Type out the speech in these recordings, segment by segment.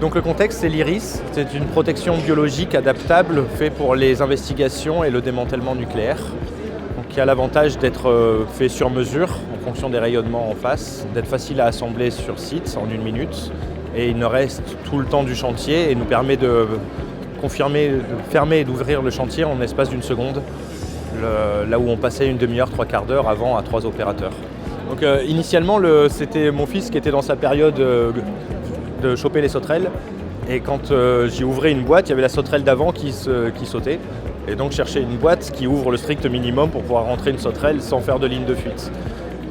Donc le contexte, c'est l'IRIS. C'est une protection biologique adaptable faite pour les investigations et le démantèlement nucléaire. Donc, qui a l'avantage d'être fait sur mesure en fonction des rayonnements en face, d'être facile à assembler sur site en 1 minute. Et il ne reste tout le temps du chantier et nous permet de confirmer, de fermer et d'ouvrir le chantier en l'espace d'1 seconde, là où on passait une demi-heure, 3/4 d'heure avant à 3 opérateurs. Donc initialement, c'était mon fils qui était dans sa période de choper les sauterelles. Et quand j'y ouvrais une boîte, il y avait la sauterelle d'avant qui sautait. Et donc chercher une boîte qui ouvre le strict minimum pour pouvoir rentrer une sauterelle sans faire de ligne de fuite.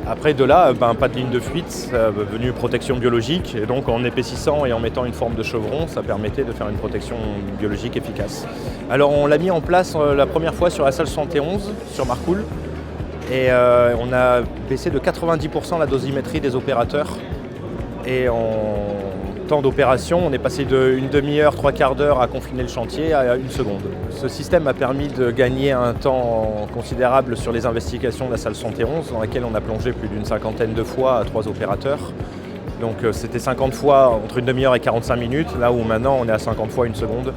Après de là, pas de ligne de fuite, venue protection biologique. Et donc en épaississant et en mettant une forme de chevron, ça permettait de faire une protection biologique efficace. Alors on l'a mis en place la première fois sur la salle 71, sur Marcoule. Et on a baissé de 90% la dosimétrie des opérateurs. Et en temps d'opération, on est passé d'une demi-heure, 3/4 d'heure à confiner le chantier à 1 seconde. Ce système a permis de gagner un temps considérable sur les investigations de la salle 71, dans laquelle on a plongé plus d'une 50aine de fois à 3 opérateurs. Donc c'était 50 fois entre 1 demi-heure et 45 minutes, là où maintenant on est à 50 fois 1 seconde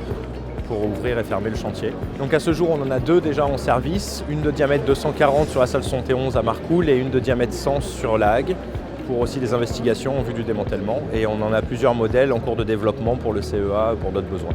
pour ouvrir et fermer le chantier. Donc à ce jour, on en a 2 déjà en service, une de diamètre 240 sur la salle 71 à Marcoule et une de diamètre 100 sur la Hague, pour aussi des investigations en vue du démantèlement. Et on en a plusieurs modèles en cours de développement pour le CEA, pour d'autres besoins.